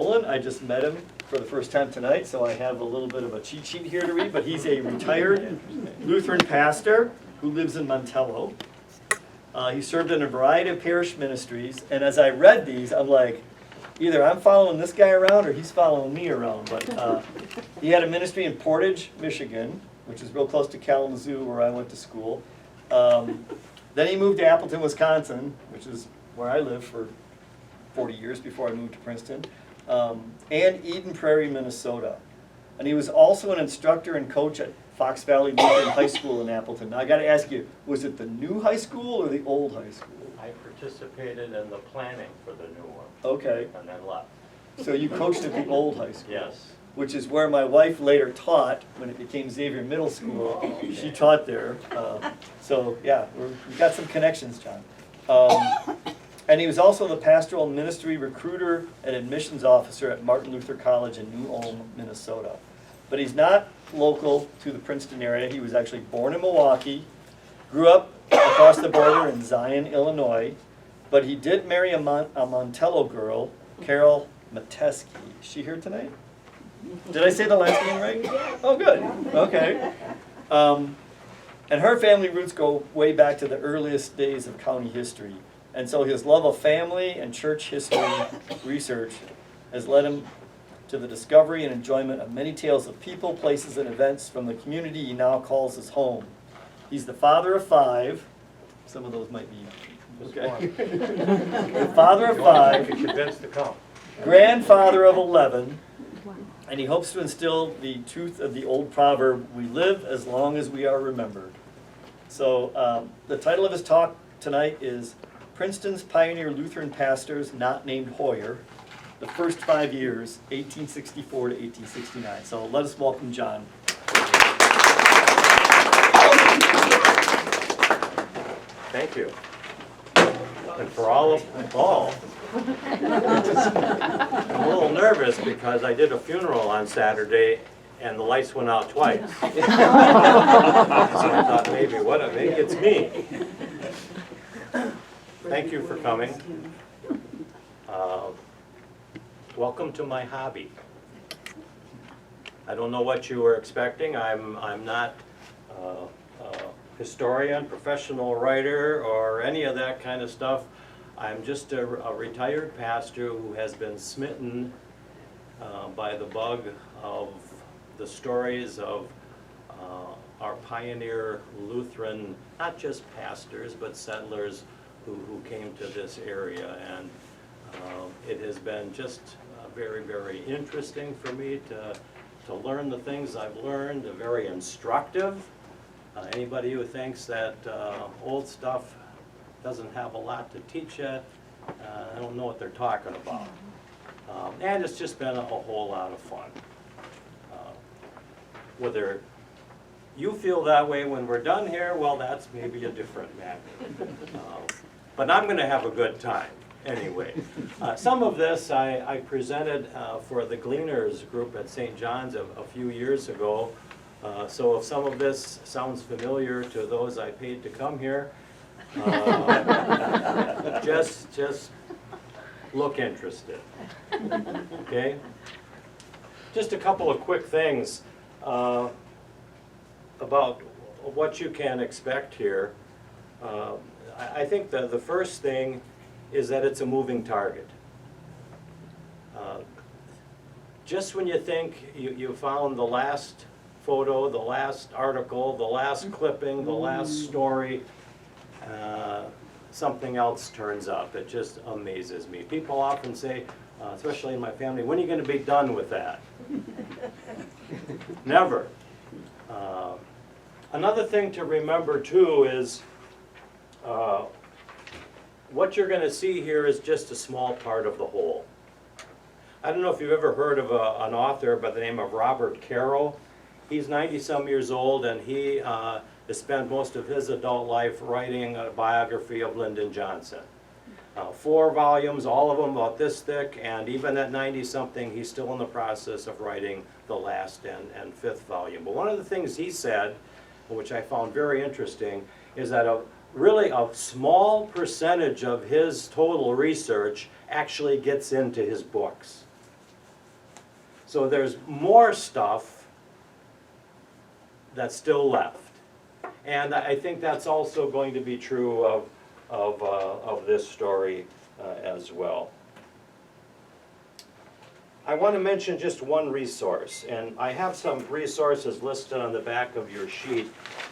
Dolan. I just met him for the first time tonight, so I have a little bit of a cheat sheet here to read, but he's a retired Lutheran pastor who lives in Montello. He served in a variety of parish ministries, and as I read these, I'm like, either I'm following this guy around or he's following me around. But he had a ministry in Portage, Michigan, which is real close to Kalamazoo, where I went to school. Then he moved to Appleton, Wisconsin, which is where I lived for 40 years before I moved to Princeton, and Eden Prairie, Minnesota. And he was also an instructor and coach at Fox Valley Lutheran High School in Appleton. Now I got to ask you, was it the new high school or the old high school? I participated in the planning for the new one. Okay. And then left. So you coached at the old high school? Yes. Which is where my wife later taught when it became Xavier Middle School. She taught there. So yeah, we've got some connections, John. And he was also the pastoral ministry recruiter and admissions officer at Martin Luther College in New Ulm, Minnesota. But he's not local to the Princeton area. He was actually born in Milwaukee, grew up across the border in Zion, Illinois, but he did marry a Montello girl, Carol Mateski. Is she here tonight? Did I say the last name right? Oh, good. Okay. And her family roots go way back to the earliest days of county history. And so his love of family and church history research has led him to the discovery and enjoyment of many tales of people, places, and events from the community he now calls his home. He's the father of 5. Some of those might be, okay. The father of 5. Convinced to come. Grandfather of 11. And he hopes to instill the truth of the old proverb, we live as long as we are remembered. So the title of his talk tonight is Princeton's Pioneer Lutheran Pastors Not Named Hoyer, the First 5 Years, 1864 to 1869. So let us welcome John. Thank you. And for all of all, I'm a little nervous because I did a funeral on Saturday and the lights went out twice. So I thought maybe it's me. Thank you for coming. Welcome to my hobby. I don't know what you were expecting. I'm not a historian, professional writer, or any of that kind of stuff. I'm just a retired pastor who has been smitten by the bug of the stories of our pioneer Lutheran, not just pastors, but settlers who came to this area. And it has been just very, very interesting for me to learn the things I've learned, very instructive. Anybody who thinks that old stuff doesn't have a lot to teach you, I don't know what they're talking about. And it's just been a whole lot of fun. Whether you feel that way when we're done here, well, that's maybe a different matter. But I'm going to have a good time anyway. Some of this I presented for the Gleaners group at St. John's a few years ago. So if some of this sounds familiar to those I paid to come here, just look interested, okay? Just a couple of quick things about what you can expect here. I think the first thing is that it's a moving target. Just when you think you found the last photo, the last article, the last clipping, the last story, something else turns up. It just amazes me. People often say, especially in my family, when are you going to be done with that? Never. Another thing to remember too is what you're going to see here is just a small part of the whole. I don't know if you've ever heard of an author by the name of Robert Caro. He's 90-some years old, and he has spent most of his adult life writing a biography of Lyndon Johnson. 4 volumes, all of them about this thick, and even at 90-something, he's still in the process of writing the last and 5th volume. But one of the things he said, which I found very interesting, is that really a small percentage of his total research actually gets into his books. So there's more stuff that's still left. And I think that's also going to be true of this story as well. I want to mention just one resource, and I have some resources listed on the back of your sheet,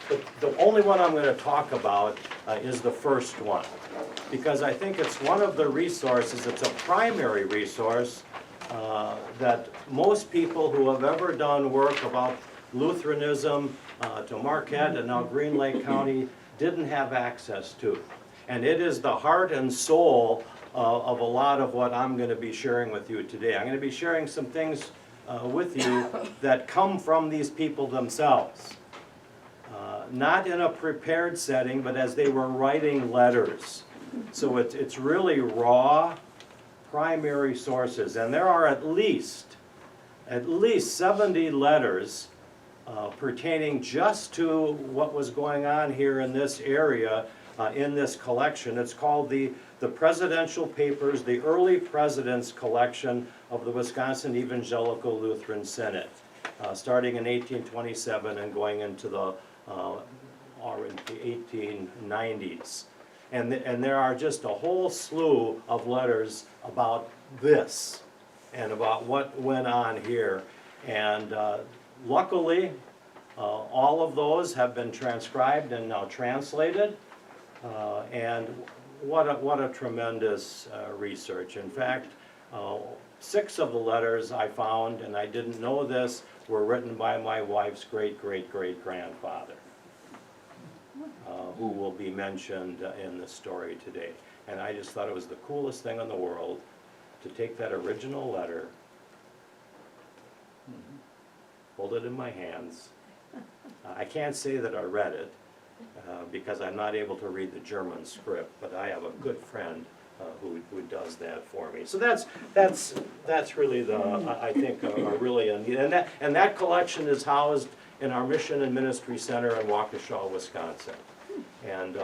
but the only one I'm going to talk about is the first one, because I think it's one of the resources, it's a primary resource that most people who have ever done work about Lutheranism to Marquette and now Green Lake County didn't have access to. And it is the heart and soul of a lot of what I'm going to be sharing with you today. I'm going to be sharing some things with you that come from these people themselves. Not in a prepared setting, but as they were writing letters. So it's really raw, primary sources. And there are at least 70 letters pertaining just to what was going on here in this area in this collection. It's called the Presidential Papers, the Early Presidents Collection of the Wisconsin Evangelical Lutheran Synod, starting in 1827 and going into the 1890s. And there are just a whole slew of letters about this and about what went on here. And luckily, all of those have been transcribed and now translated. And what a tremendous research. In fact, 6 of the letters I found, and I didn't know this, were written by my wife's great-great-great-grandfather, who will be mentioned in the story today. And I just thought it was the coolest thing in the world to take that original letter, hold it in my hands. I can't say that I read it, because I'm not able to read the German script, but I have a good friend who does that for me. So that's really I think a really and that collection is housed in our Mission and Ministry Center in Waukesha, Wisconsin, and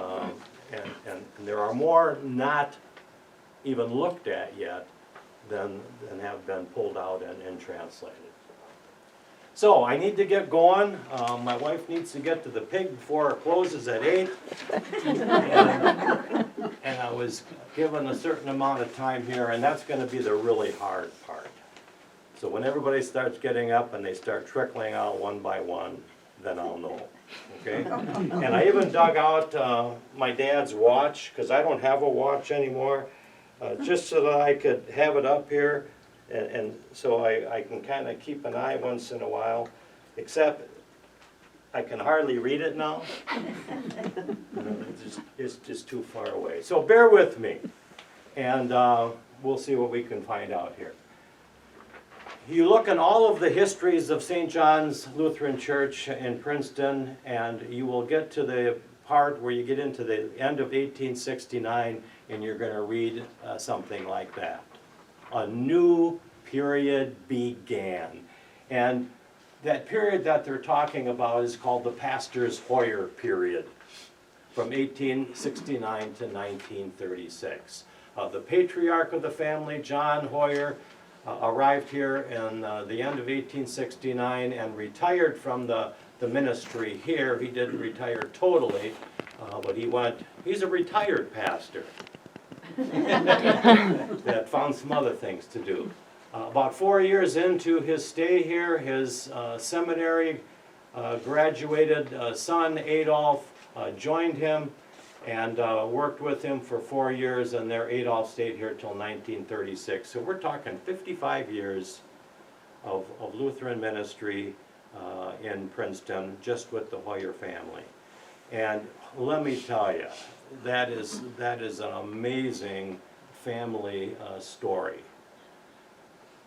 there are more not even looked at yet than have been pulled out and translated. So I need to get going. My wife needs to get to the pig before it closes at 8. And I was given a certain amount of time here, and that's going to be the really hard part. So when everybody starts getting up and they start trickling out one by one, then I'll know. Okay? And I even dug out my dad's watch, because I don't have a watch anymore, just so that I could have it up here. And so I can kind of keep an eye once in a while, except I can hardly read it now. It's just too far away. So bear with me, and we'll see what we can find out here. You look in all of the histories of St. John's Lutheran Church in Princeton, and you will get to the part where you get into the end of 1869, and you're going to read something like that. A new period began. And that period that they're talking about is called the Pastor's Hoyer period, from 1869 to 1936. The patriarch of the family, John Hoyer, arrived here in the end of 1869 and retired from the ministry here. He didn't retire totally, but he's a retired pastor. That found some other things to do. About 4 years into his stay here, his seminary graduated son Adolf joined him and worked with him for 4 years, and there Adolf stayed here till 1936. So we're talking 55 years of Lutheran ministry in Princeton, just with the Hoyer family. And let me tell you, that is an amazing family story,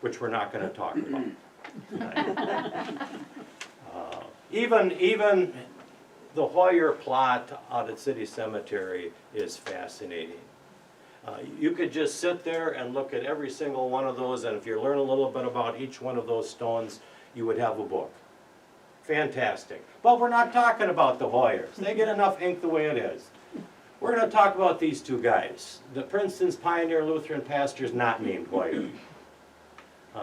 which we're not going to talk about tonight. Even the Hoyer plot out at City Cemetery is fascinating. You could just sit there and look at every single one of those, and if you learn a little bit about each one of those stones, you would have a book. Fantastic. But we're not talking about the Hoyers. They get enough ink the way it is. We're going to talk about these 2 guys. The Princeton's pioneer Lutheran pastor is not named Hoyer.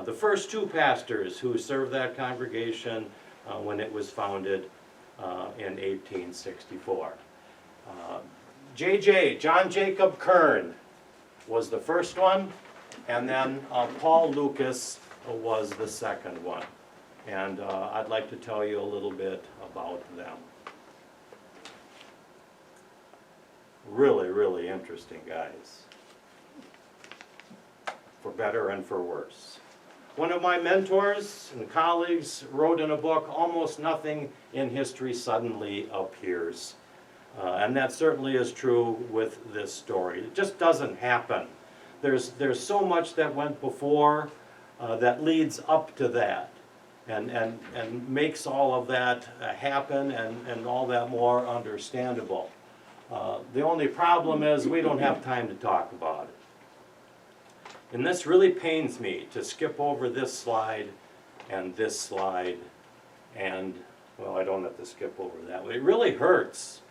the first two pastors who served that congregation when it was founded in 1864. John Jacob Kern was the first one, and then Paul Lucas was the second one. And I'd like to tell you a little bit about them. Really, really interesting guys, for better and for worse. One of my mentors and colleagues wrote in a book, "Almost nothing in history suddenly appears." And that certainly is true with this story. It just doesn't happen. There's so much that went before that leads up to that and makes all of that happen and all that more understandable. The only problem is we don't have time to talk about it. And this really pains me to skip over this slide, and, well, I don't have to skip over that. It really hurts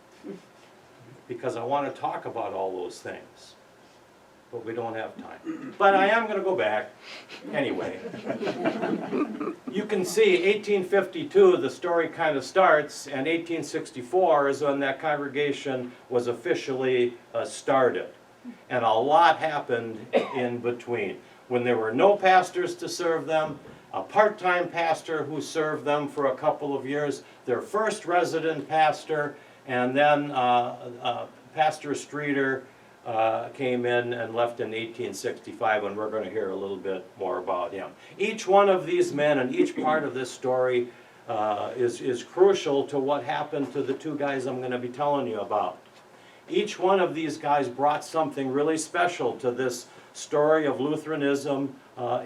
because I want to talk about all those things, but we don't have time. But I am going to go back anyway. You can see 1852, the story kind of starts, and 1864 is when that congregation was officially started. And a lot happened in between. When there were no pastors to serve them, a part-time pastor who served them for a couple of years, their first resident pastor, and then Pastor Streeter came in and left in 1865, and we're going to hear a little bit more about him. Each one of these men and each part of this story is crucial to what happened to the two guys I'm going to be telling you about. Each one of these guys brought something really special to this story of Lutheranism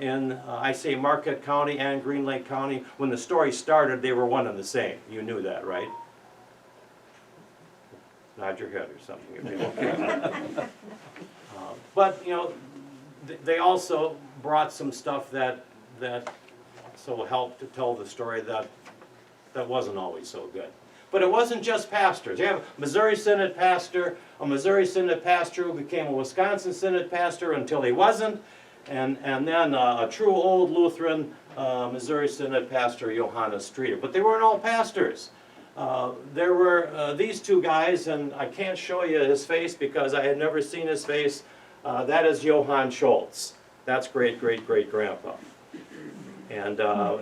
in, I say, Marquette County and Green Lake County. When the story started, they were one and the same. You knew that, right? Nod your head or something. If you don't care. But, you know, they also brought some stuff that so helped to tell the story that wasn't always so good. But it wasn't just pastors. You have a Missouri Synod pastor who became a Wisconsin Synod pastor until he wasn't, and then a true old Lutheran Missouri Synod pastor, Johannes Streeter. But they weren't all pastors. There were these two guys, and I can't show you his face because I had never seen his face. That is Johann Schultz. That's great-great-great-grandpa. And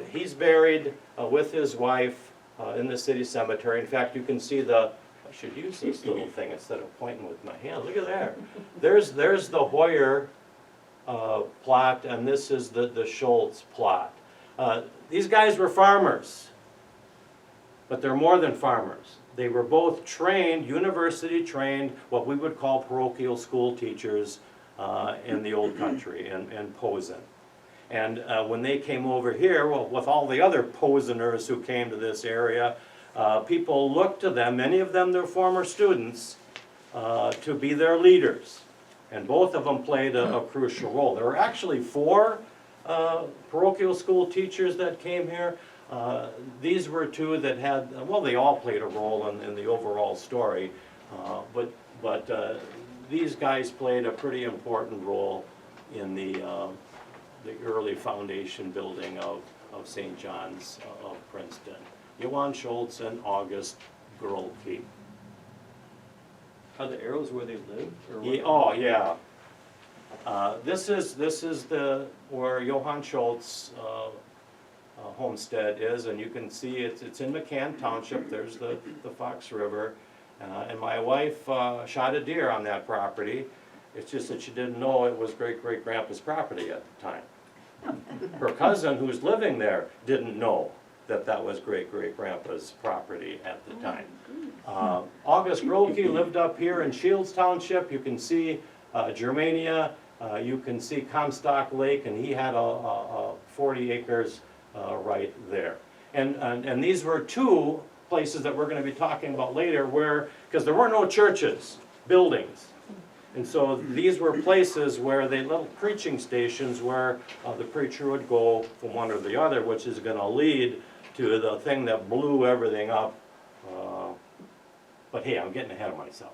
he's buried with his wife in the city cemetery. In fact, you can see I should use this little thing instead of pointing with my hand. Look at there. There's the Hoyer plot, and this is the Schultz plot. These guys were farmers, but they're more than farmers. They were both trained, university trained, what we would call parochial school teachers in the old country, in Posen. And when they came over here, well, with all the other Poseners who came to this area, people looked to them, many of them their former students, to be their leaders. And both of them played a crucial role. There were actually 4 parochial school teachers that came here. These were 2 that had, well, they all played a role in the overall story, but these guys played a pretty important role in the early foundation building of St. John's of Princeton. Johann Schultz and August Gerlke. Are the arrows where they lived? Or Yeah, oh yeah. This is where Johann Schultz homestead is, and you can see it's in McCann Township. There's the Fox River, and my wife shot a deer on that property. It's just that she didn't know it was great-great-grandpa's property at the time. Her cousin, who's living there, didn't know that was great-great-grandpa's property at the time. August Gerlke lived up here in Shields Township. You can see Germania. You can see Comstock Lake, and he had a 40 acres right there. And these were 2 places that we're going to be talking about later where, because there were no churches, buildings. And so these were places where they little preaching stations where the preacher would go from one or the other, which is going to lead to the thing that blew everything up. But hey, I'm getting ahead of myself.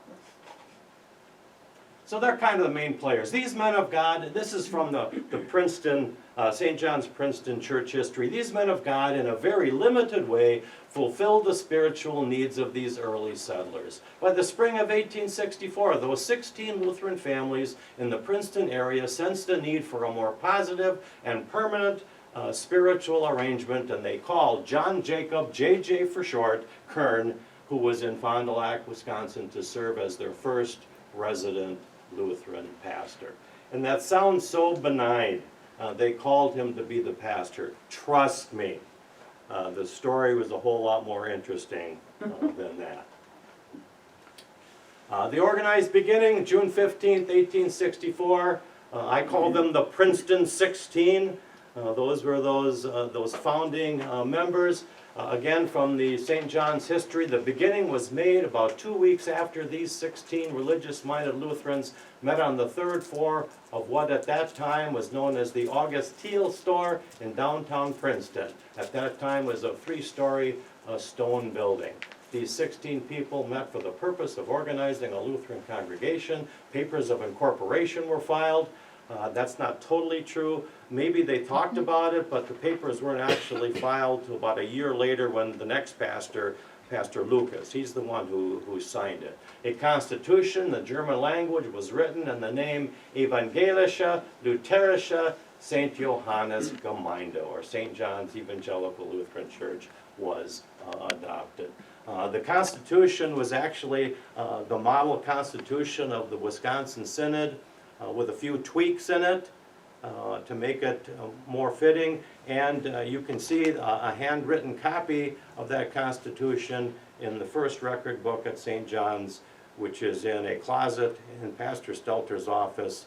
So they're kind of the main players. These men of God, this is from the Princeton, St. John's Princeton church history. These men of God, in a very limited way, fulfilled the spiritual needs of these early settlers. By the spring of 1864, those 16 Lutheran families in the Princeton area sensed a need for a more positive and permanent spiritual arrangement, and they called John Jacob, JJ for short, Kern, who was in Fond du Lac, Wisconsin, to serve as their first resident Lutheran pastor. And that sounds so benign. They called him to be the pastor. Trust me, the story was a whole lot more interesting than that. The organized beginning, June 15th, 1864. I call them the Princeton 16. Those were those founding members. Again, from the St. John's history, the beginning was made about 2 weeks after these 16 religious-minded Lutherans met on the third floor of what at that time was known as the August Teal store in downtown Princeton. At that time was a 3-story stone building. These 16 people met for the purpose of organizing a Lutheran congregation. Papers of incorporation were filed. That's not totally true. Maybe they talked about it, but the papers weren't actually filed till about a year later when the next pastor, Pastor Lucas, he's the one who signed it. A constitution, the German language, was written, and the name Evangelische Lutherische St. Johannes Gemeinde, or St. John's Evangelical Lutheran Church, was adopted. The Constitution was actually the model constitution of the Wisconsin Synod, with a few tweaks in it to make it more fitting. And you can see a handwritten copy of that Constitution in the first record book at St. John's, which is in a closet in Pastor Stelter's office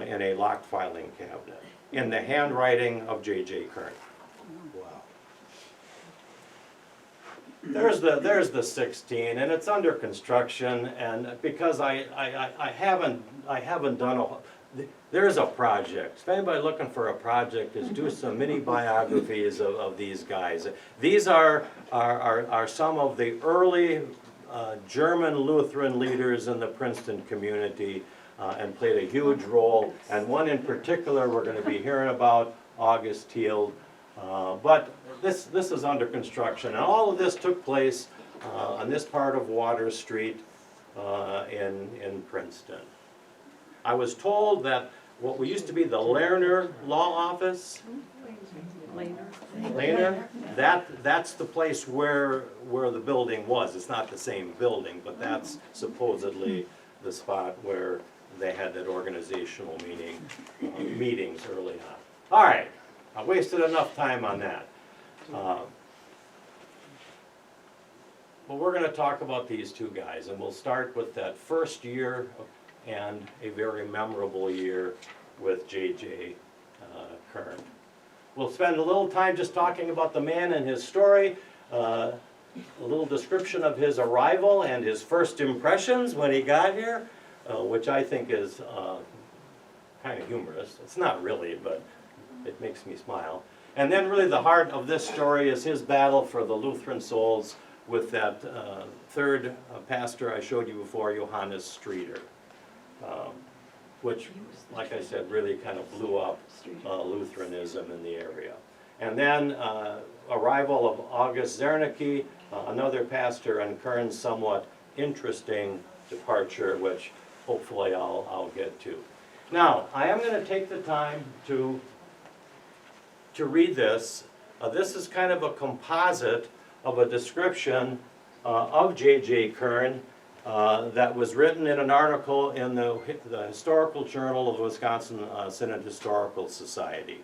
in a locked filing cabinet, in the handwriting of J.J. Kern. Wow. There's the 16, and it's under construction, and because I haven't done there's a project. If anybody looking for a project, is do some mini biographies of these guys. These are some of the early German Lutheran leaders in the Princeton community, and played a huge role, and one in particular we're going to be hearing about, August Teal. But this is under construction, and all of this took place on this part of Water Street in Princeton. I was told that what used to be the Lerner Law Office, Lerner, that's the place where the building was. It's not the same building, but that's supposedly the spot where they had that organizational meetings early on. All right. I wasted enough time on that. But we're going to talk about these two guys, and we'll start with that first year and a very memorable year with J.J. Kern. We'll spend a little time just talking about the man and his story, a little description of his arrival and his first impressions when he got here, which I think is kind of humorous. It's not really, but it makes me smile. And then really the heart of this story is his battle for the Lutheran souls with that third pastor I showed you before, Johannes Streeter, which, like I said, really kind of blew up Lutheranism in the area. And then arrival of August Zernike, another pastor, and Kern's somewhat interesting departure, which hopefully I'll get to. Now, I am going to take the time to read this. This is kind of a composite of a description of J.J. Kern that was written in an article in the Historical Journal of the Wisconsin Synod Historical Society.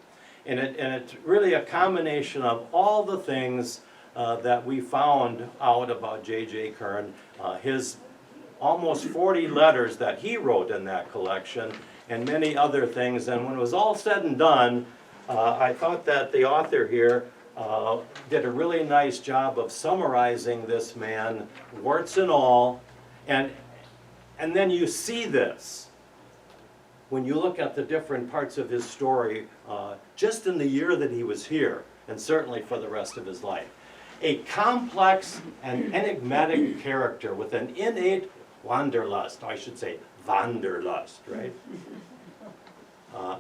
And it's really a combination of all the things that we found out about J.J. Kern, his almost 40 letters that he wrote in that collection, and many other things. And when it was all said and done, I thought that the author here did a really nice job of summarizing this man, warts and all, and then you see this when you look at the different parts of his story, just in the year that he was here, and certainly for the rest of his life. A complex and enigmatic character with an innate wanderlust, I should say, Wanderlust, right?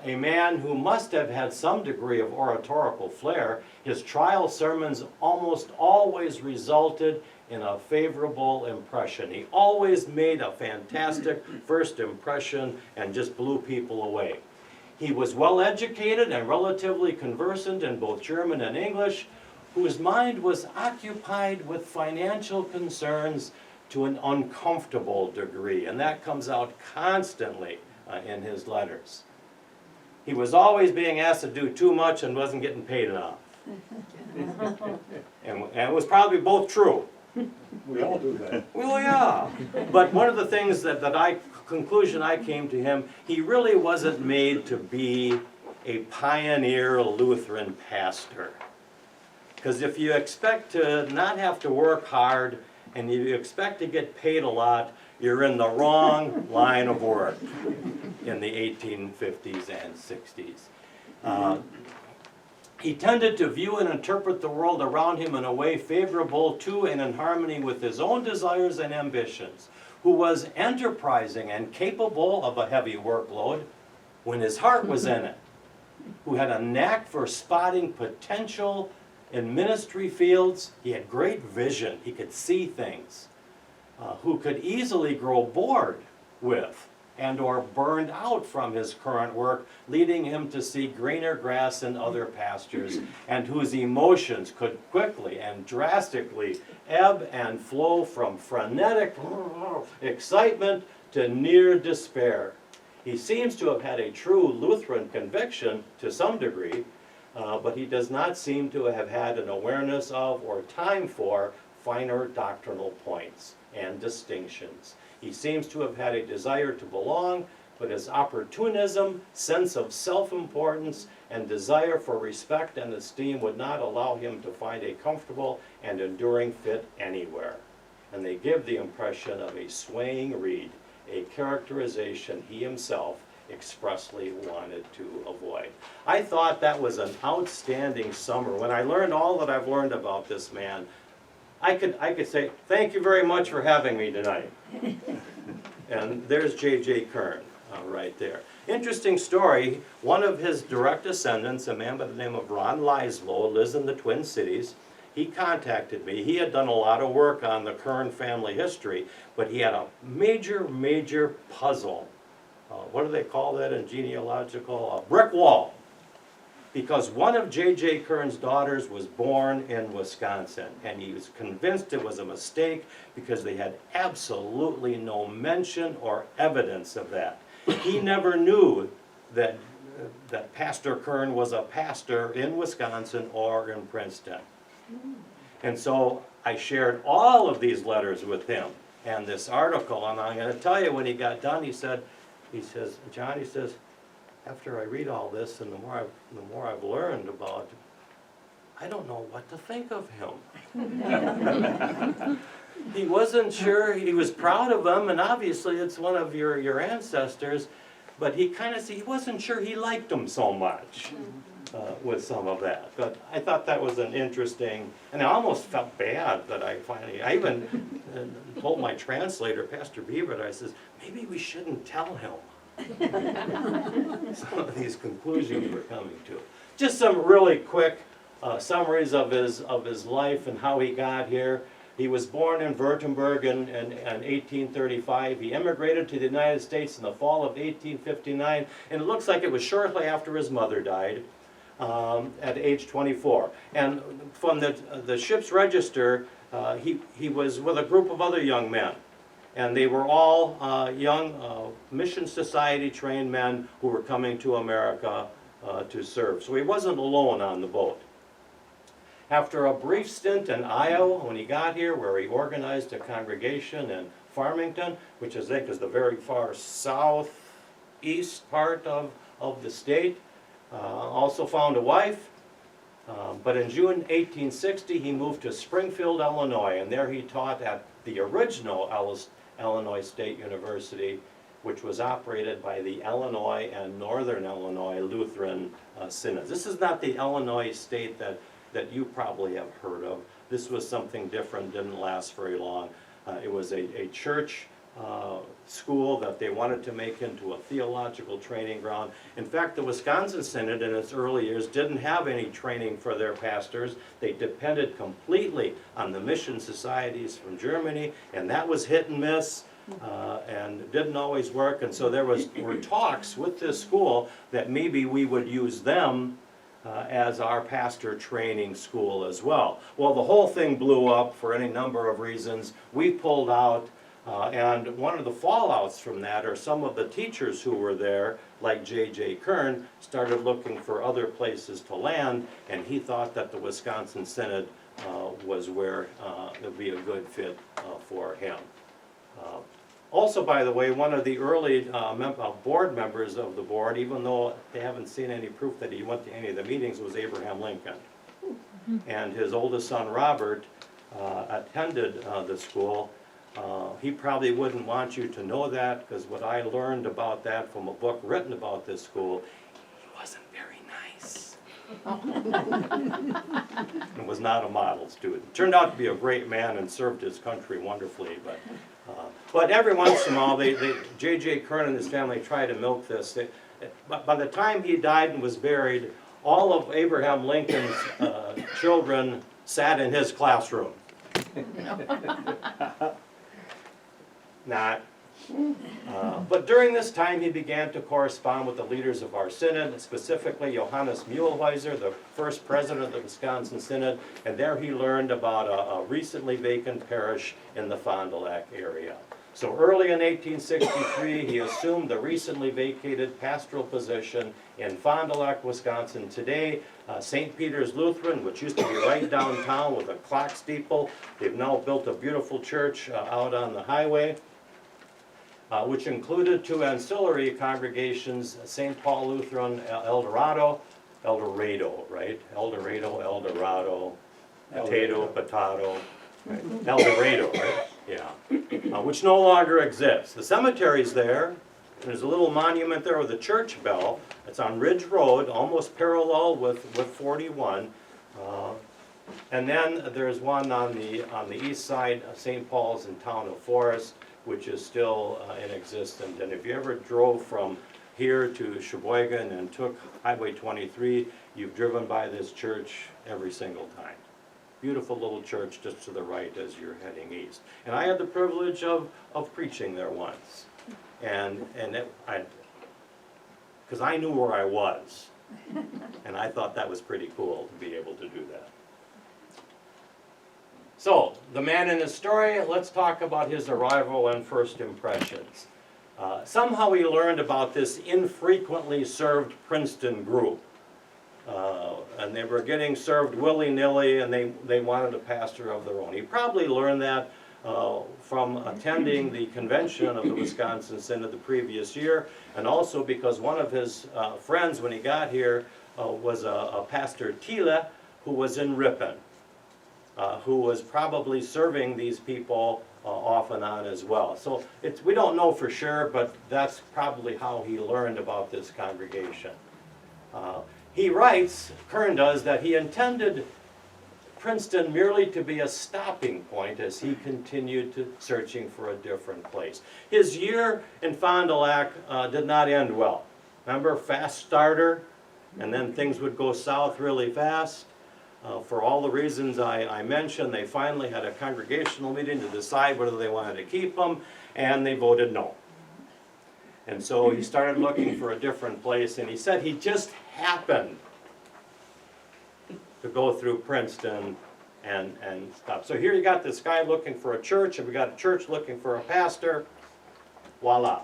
A man who must have had some degree of oratorical flair, his trial sermons almost always resulted in a favorable impression. He always made a fantastic first impression and just blew people away. He was well educated and relatively conversant in both German and English, whose mind was occupied with financial concerns to an uncomfortable degree, and that comes out constantly in his letters. He was always being asked to do too much and wasn't getting paid enough. And it was probably both true. We all do that. Well, yeah. But one of the things conclusion I came to him, he really wasn't made to be a pioneer Lutheran pastor. Because if you expect to not have to work hard and you expect to get paid a lot, you're in the wrong line of work in the 1850s and 60s. He tended to view and interpret the world around him in a way favorable to and in harmony with his own desires and ambitions, who was enterprising and capable of a heavy workload when his heart was in it, who had a knack for spotting potential in ministry fields. He had great vision, he could see things, who could easily grow bored with and or burned out from his current work, leading him to see greener grass in other pastures, and whose emotions could quickly and drastically ebb and flow from frenetic excitement to near despair. He seems to have had a true Lutheran conviction to some degree, but he does not seem to have had an awareness of or time for finer doctrinal points and distinctions. He seems to have had a desire to belong, but his opportunism, sense of self-importance, and desire for respect and esteem would not allow him to find a comfortable and enduring fit anywhere. And they give the impression of a swaying reed, a characterization he himself expressly wanted to avoid. I thought that was an outstanding summary. When I learned all that I've learned about this man, I could say, thank you very much for having me tonight. And there's J.J. Kern right there. Interesting story, one of his direct descendants, a man by the name of Ron Leislow, lives in the Twin Cities. He contacted me. He had done a lot of work on the Kern family history, but he had a major puzzle. What do they call that in genealogical? A brick wall. Because one of J.J. Kern's daughters was born in Wisconsin, and he was convinced it was a mistake because they had absolutely no mention or evidence of that. He never knew that Pastor Kern was a pastor in Wisconsin or in Princeton. And so I shared all of these letters with him and this article, and I'm going to tell you, when he got done, he says, John, after I read all this and the more I've learned about, I don't know what to think of him. He wasn't sure. He was proud of him, and obviously it's one of your ancestors, but he wasn't sure he liked him so much with some of that. But I thought that was an interesting, and I almost felt bad that I even told my translator, Pastor Beaver, I says, maybe we shouldn't tell him some of these conclusions we're coming to. Just some really quick summaries of his life and how he got here. He was born in Württemberg in 1835. He immigrated to the United States in the fall of 1859, and it looks like it was shortly after his mother died at age 24. And from the ship's register, he was with a group of other young men. And they were all young Mission Society trained men who were coming to America to serve. So he wasn't alone on the boat. After a brief stint in Iowa, when he got here, where he organized a congregation in Farmington, which I think is the very far southeast part of the state, also found a wife. But in June 1860, he moved to Springfield, Illinois, and there he taught at the original Illinois State University, which was operated by the Illinois and Northern Illinois Lutheran synods. This is not the Illinois state that you probably have heard of. This was something different, didn't last very long. It was a church school that they wanted to make into a theological training ground. In fact, the Wisconsin Synod in its early years didn't have any training for their pastors. They depended completely on the mission societies from Germany, and that was hit and miss. And didn't always work, and so were talks with this school that maybe we would use them as our pastor training school as well. Well, the whole thing blew up for any number of reasons. We pulled out, and one of the fallouts from that are some of the teachers who were there, like J.J. Kern, started looking for other places to land, and he thought that the Wisconsin Synod was where it would be a good fit for him. Also, by the way, one of the early board members of the board, even though they haven't seen any proof that he went to any of the meetings, was Abraham Lincoln. And his oldest son, Robert, attended the school. He probably wouldn't want you to know that, because what I learned about that from a book written about this school, he wasn't very nice. And was not a model student. Turned out to be a great man and served his country wonderfully, but every once in a while, J.J. Kern and his family try to milk this. But by the time he died and was buried, all of Abraham Lincoln's children sat in his classroom. Not. But during this time, he began to correspond with the leaders of our synod, specifically Johannes Mühlhäuser, the first president of the Wisconsin Synod, and there he learned about a recently vacant parish in the Fond du Lac area. So early in 1863, he assumed the recently vacated pastoral position in Fond du Lac, Wisconsin. Today, St. Peter's Lutheran, which used to be right downtown with a clock steeple, they've now built a beautiful church out on the highway. Which included two ancillary congregations, St. Paul Lutheran El Dorado, right? El Dorado, potato, right? El Dorado, right? Yeah, which no longer exists. The cemetery's there. There's a little monument there with a church bell. It's on Ridge Road, almost parallel with 41. And then there's one on the east side of St. Paul's in Town of Forest, which is still in existence. And if you ever drove from here to Sheboygan and took Highway 23, you've driven by this church every single time. Beautiful little church just to the right as you're heading east. And I had the privilege of preaching there once. And because I knew where I was. And I thought that was pretty cool to be able to do that. So, the man in the story, let's talk about his arrival and first impressions. Somehow he learned about this infrequently served Princeton group. And they were getting served willy-nilly, and they wanted a pastor of their own. He probably learned that from attending the convention of the Wisconsin Synod the previous year, and also because one of his friends when he got here was a pastor Thiele, who was in Ripon. Who was probably serving these people off and on as well. So we don't know for sure, but that's probably how he learned about this congregation. He writes, Kern does, that he intended Princeton merely to be a stopping point as he continued searching for a different place. His year in Fond du Lac did not end well. Remember, fast starter, and then things would go south really fast. For all the reasons I mentioned, they finally had a congregational meeting to decide whether they wanted to keep him, and they voted no. And so he started looking for a different place, and he said he just happened to go through Princeton and stop. So here you got this guy looking for a church, and we got a church looking for a pastor. Voila.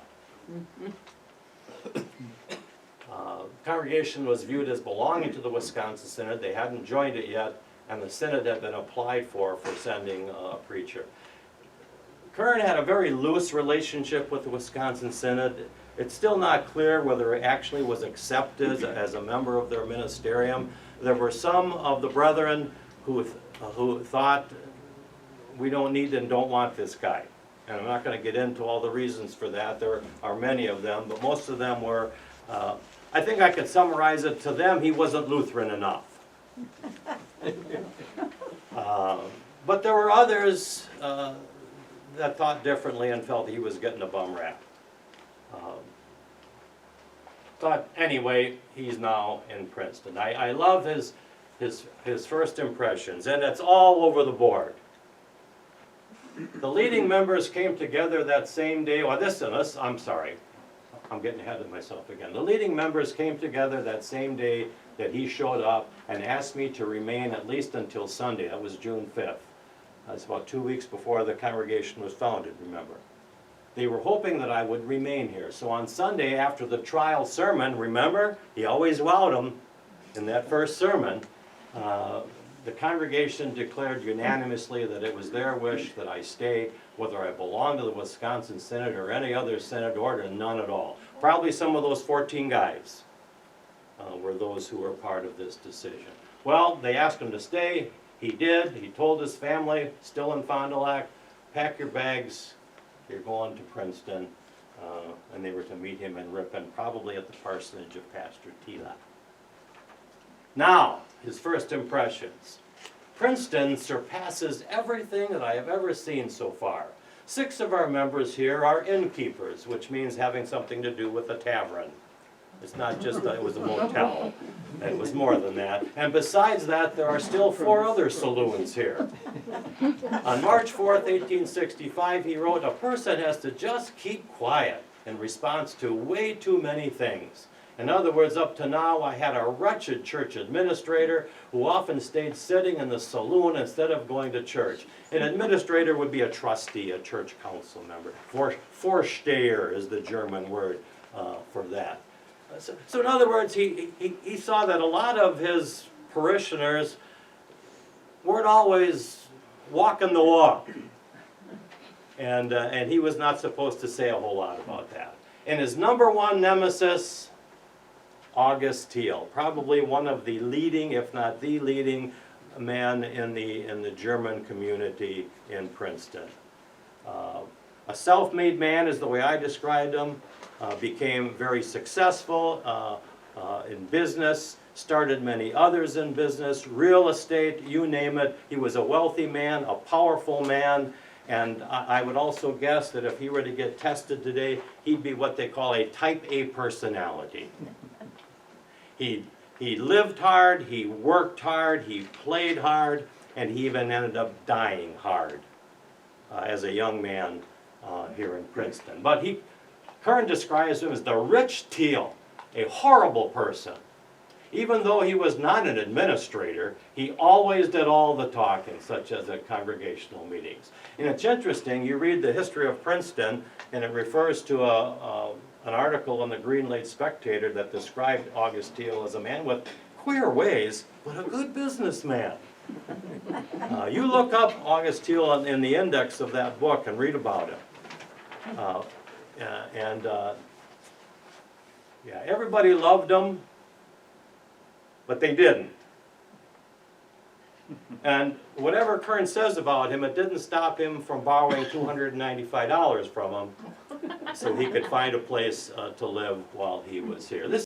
Congregation was viewed as belonging to the Wisconsin Synod. They hadn't joined it yet, and the Synod had been applied for sending a preacher. Kern had a very loose relationship with the Wisconsin Synod. It's still not clear whether he actually was accepted as a member of their ministerium. There were some of the brethren who thought, we don't need and don't want this guy. And I'm not going to get into all the reasons for that. There are many of them, but most of them were I think I could summarize it to them, he wasn't Lutheran enough. But there were others that thought differently and felt he was getting a bum rap. But anyway, he's now in Princeton. I love his first impressions, and it's all over the board. The leading members came together that same day, I'm sorry, I'm getting ahead of myself again. The leading members came together that same day that he showed up and asked me to remain at least until Sunday. That was June 5th. That's about 2 weeks before the congregation was founded, remember. They were hoping that I would remain here. So on Sunday after the trial sermon, remember, he always wowed them in that first sermon. The congregation declared unanimously that it was their wish that I stay, whether I belong to the Wisconsin Synod or any other synod or none at all. Probably some of those 14 guys were those who were part of this decision. Well, they asked him to stay. He did. He told his family, still in Fond du Lac, pack your bags, you're going to Princeton. And they were to meet him in Ripon, probably at the parsonage of Pastor Tila. Now, his first impressions. Princeton surpasses everything that I have ever seen so far. 6 of our members here are innkeepers, which means having something to do with a tavern. It's not just that it was a motel. It was more than that. And besides that, there are still 4 other saloons here. On March 4th, 1865, he wrote, "A person has to just keep quiet in response to way too many things. In other words, up to now, I had a wretched church administrator who often stayed sitting in the saloon instead of going to church." An administrator would be a trustee, a church council member. Vorsteher is the German word for that. So in other words, he saw that a lot of his parishioners weren't always walking the walk. And he was not supposed to say a whole lot about that. And his number one nemesis, August Thiel, probably one of the leading, if not the leading, man in the German community in Princeton. A self-made man is the way I described him. Became very successful in business, started many others in business, real estate, you name it. He was a wealthy man, a powerful man, and I would also guess that if he were to get tested today, he'd be what they call a type A personality. He lived hard, he worked hard, he played hard, and he even ended up dying hard as a young man here in Princeton. But Kern describes him as the rich Thiel, a horrible person. Even though he was not an administrator, he always did all the talking, such as at congregational meetings. And it's interesting, you read the history of Princeton, and it refers to an article in the Green Lake Spectator that described August Thiel as a man with queer ways, but a good businessman. You look up August Thiel in the index of that book and read about him. Yeah, everybody loved him, but they didn't. And whatever Kern says about him, it didn't stop him from borrowing $295 from him so he could find a place to live while he was here.